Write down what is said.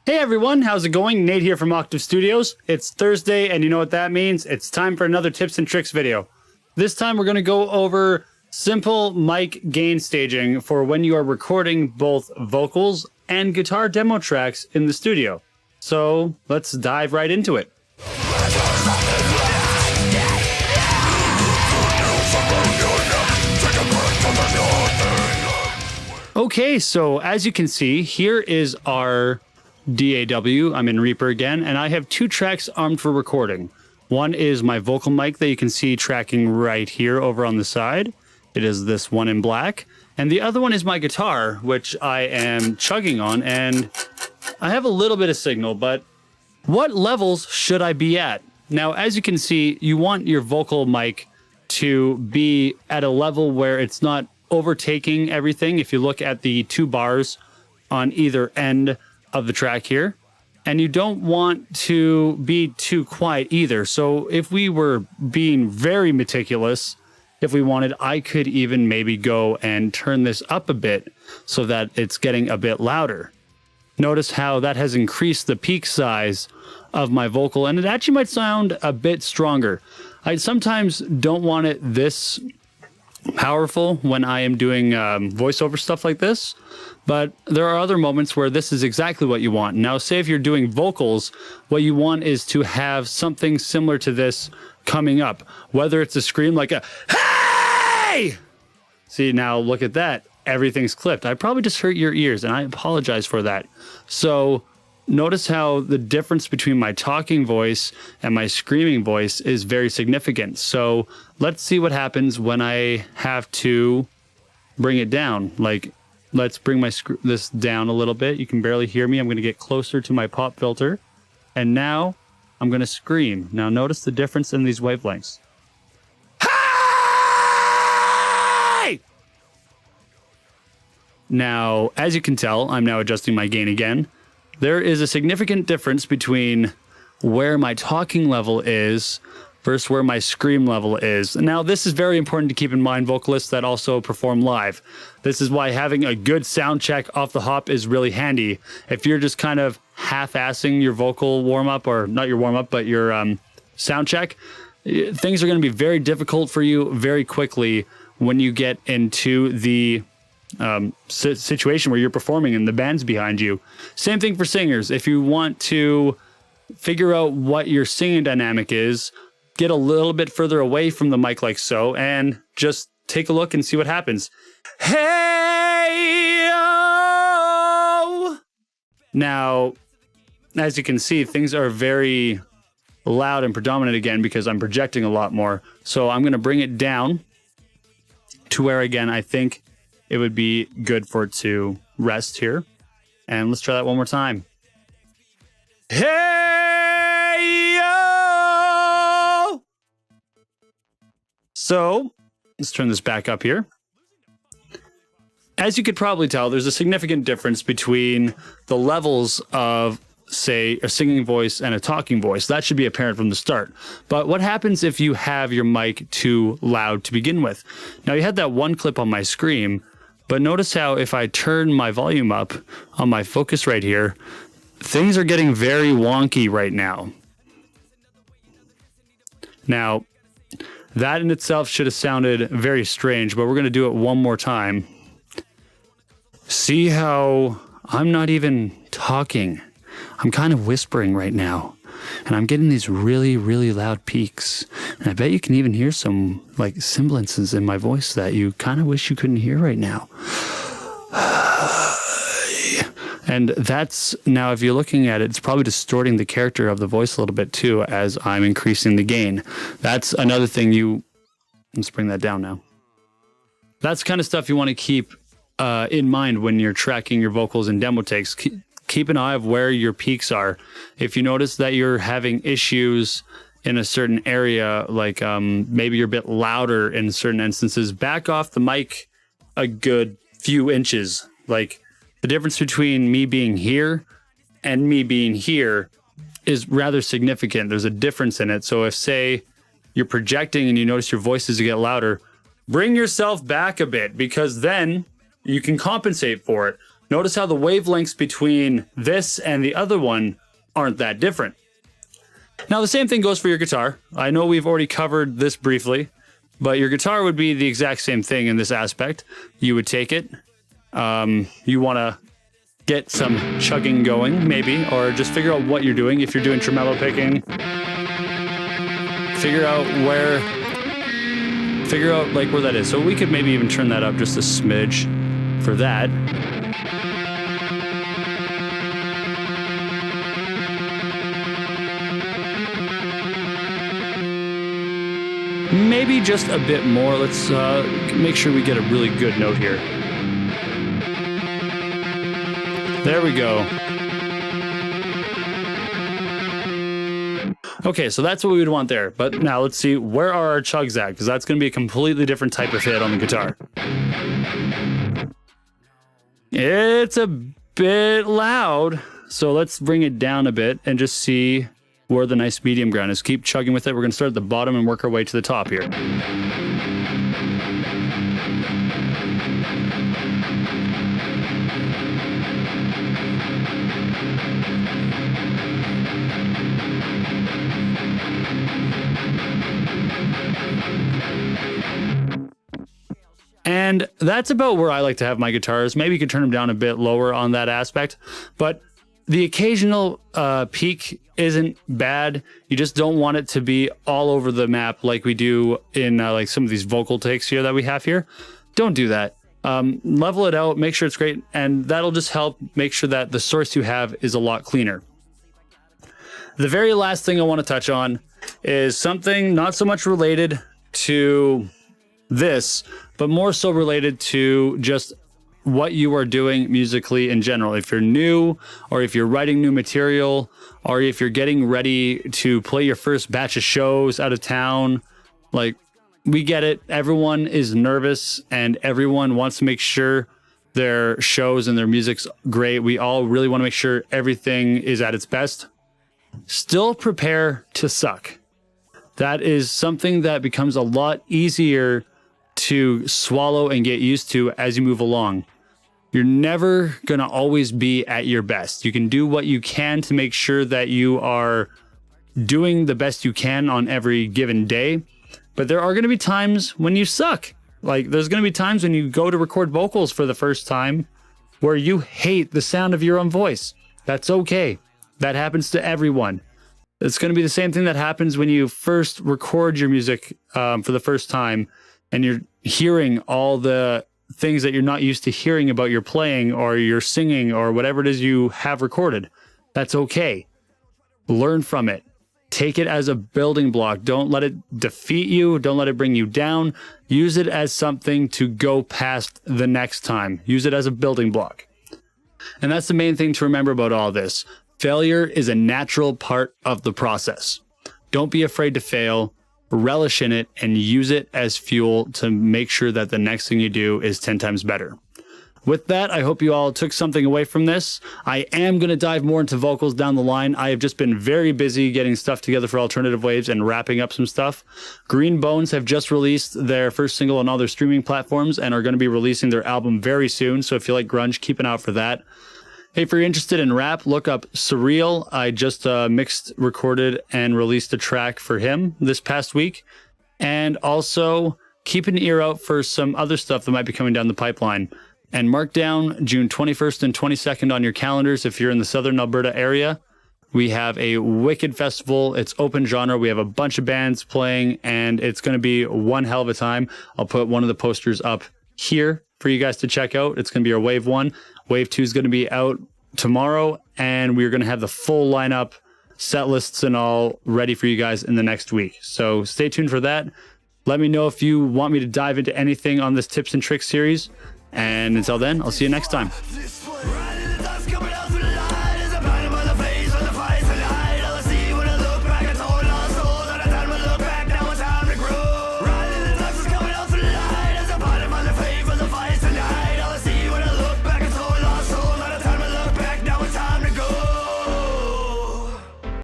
Hey everyone, how's it going? Nate here from Octave Studios. It's Thursday, and you know what that means? It's time for another tips and tricks video. This time we're going to go over simple mic gain staging for when you are recording both vocals and guitar demo tracks in the studio. So let's dive right into it. Okay, so as you can see, here is our DAW. I'm in Reaper again, and I have two tracks armed for recording. One is my vocal mic that you can see tracking right here over on the side. It is this one in black. And the other one is my guitar, which I am chugging on, and I have a little bit of signal, but what levels should I be at? Now, as you can see, you want your vocal mic to be at a level where it's not overtaking everything. If you look at the two bars on either end of the track here, and you don't want to be too quiet either. So if we were being very meticulous, if we wanted, I could even maybe go and turn this up a bit so that it's getting a bit louder. Notice how that has increased the peak size of my vocal, and it actually might sound a bit stronger. I sometimes don't want it this powerful when I am doing voiceover stuff like this, but there are other moments where this is exactly what you want. Now, say if you're doing vocals, what you want is to have something similar to this coming up, whether it's a scream like a "Hey!" See, now look at that. Everything's clipped. I probably just hurt your ears, and I apologize for that. So notice how the difference between my talking voice and my screaming voice is very significant. So let's see what happens when I have to bring it down. Like, let's bring this down a little bit. You can barely hear me. I'm going to get closer to my pop filter. And now I'm going to scream. Now notice the difference in these wavelengths. Hey! Now, as you can tell, I'm now adjusting my gain again. There is a significant difference between where my talking level is versus where my scream level is. Now, this is very important to keep in mind, vocalists that also perform live. This is why having a good sound check off the hop is really handy. If you're just kind of half-assing your vocal warm-up, or not your warm-up, but your sound check, things are going to be very difficult for you very quickly when you get into the situation where you're performing and the band's behind you. Same thing for singers. If you want to figure out what your singing dynamic is, get a little bit further away from the mic like so, and just take a look and see what happens. Hey, oh! Now, as you can see, things are very loud and predominant again because I'm projecting a lot more. So I'm going to bring it down to where, again, I think it would be good for it to rest here. And let's try that one more time. Hey, yo! So let's turn this back up here. As you could probably tell, there's a significant difference between the levels of, say, a singing voice and a talking voice. That should be apparent from the start. But what happens if you have your mic too loud to begin with? Now, you had that one clip on my scream, but notice how if I turn my volume up on my focus right here, things are getting very wonky right now. Now, that in itself should have sounded very strange, but we're going to do it one more time. See how I'm not even talking. I'm kind of whispering right now, and I'm getting these really, really loud peaks. And I bet you can even hear some like semblances in my voice that you kind of wish you couldn't hear right now. And that's, now if you're looking at it, it's probably distorting the character of the voice a little bit too as I'm increasing the gain. That's another thing let's bring that down now. That's kind of stuff you want to keep in mind when you're tracking your vocals in demo takes. Keep an eye of where your peaks are. If you notice that you're having issues in a certain area, like maybe you're a bit louder in certain instances, back off the mic a good few inches. Like, the difference between me being here and me being here is rather significant. There's a difference in it. So if, say, you're projecting and you notice your voices get louder, bring yourself back a bit, because then you can compensate for it. Notice how the wavelengths between this and the other one aren't that different. Now, the same thing goes for your guitar. I know we've already covered this briefly, but your guitar would be the exact same thing in this aspect. You would take it. You want to get some chugging going, maybe, or just figure out what you're doing. If you're doing tremolo picking, figure out like where that is. So we could maybe even turn that up just a smidge for that. Maybe just a bit more. Let's make sure we get a really good note here. There we go. Okay, so that's what we would want there. But now let's see, where are our chugs at? Because that's going to be a completely different type of hit on the guitar. It's a bit loud. So let's bring it down a bit and just see where the nice medium ground is. Keep chugging with it. We're going to start at the bottom and work our way to the top here. And that's about where I like to have my guitars. Maybe you could turn them down a bit lower on that aspect, but the occasional peak isn't bad. You just don't want it to be all over the map like we do in like some of these vocal takes here that we have here. Don't do that. Level it out, make sure it's great, and that'll just help make sure that the source you have is a lot cleaner. The very last thing I want to touch on is something not so much related to this, but more so related to just what you are doing musically in general. If you're new, or if you're writing new material, or if you're getting ready to play your first batch of shows out of town, like, we get it. Everyone is nervous and everyone wants to make sure their shows and their music's great. We all really want to make sure everything is at its best. Still prepare to suck. That is something that becomes a lot easier to swallow and get used to as you move along. You're never going to always be at your best. You can do what you can to make sure that you are doing the best you can on every given day. But there are going to be times when you suck. Like, there's going to be times when you go to record vocals for the first time where you hate the sound of your own voice. That's okay. That happens to everyone. It's going to be the same thing that happens when you first record your music for the first time and you're hearing all the things that you're not used to hearing about your playing or your singing or whatever it is you have recorded. That's okay. Learn from it. Take it as a building block. Don't let it defeat you. Don't let it bring you down. Use it as something to go past the next time. Use it as a building block. And that's the main thing to remember about all this. Failure is a natural part of the process. Don't be afraid to fail. Relish in it and use it as fuel to make sure that the next thing you do is 10 times better. With that, I hope you all took something away from this. I am going to dive more into vocals down the line. I have just been very busy getting stuff together for Alternative Waves and wrapping up some stuff. Green Bones have just released their first single on all their streaming platforms and are going to be releasing their album very soon. So if you like grunge, keep an eye out for that. Hey, if you're interested in rap, look up Surreal. I just mixed, recorded, and released a track for him this past week. And also keep an ear out for some other stuff that might be coming down the pipeline. And mark down June 21st and 22nd on your calendars if you're in the southern Alberta area. We have a wicked festival. It's open genre. We have a bunch of bands playing, and it's going to be one hell of a time. I'll put one of the posters up here for you guys to check out. It's going to be our Wave 1. Wave 2 is going to be out tomorrow, and we're going to have the full lineup, set lists and all ready for you guys in the next week. So stay tuned for that. Let me know if you want me to dive into anything on this tips and tricks series. And until then, I'll see you next time.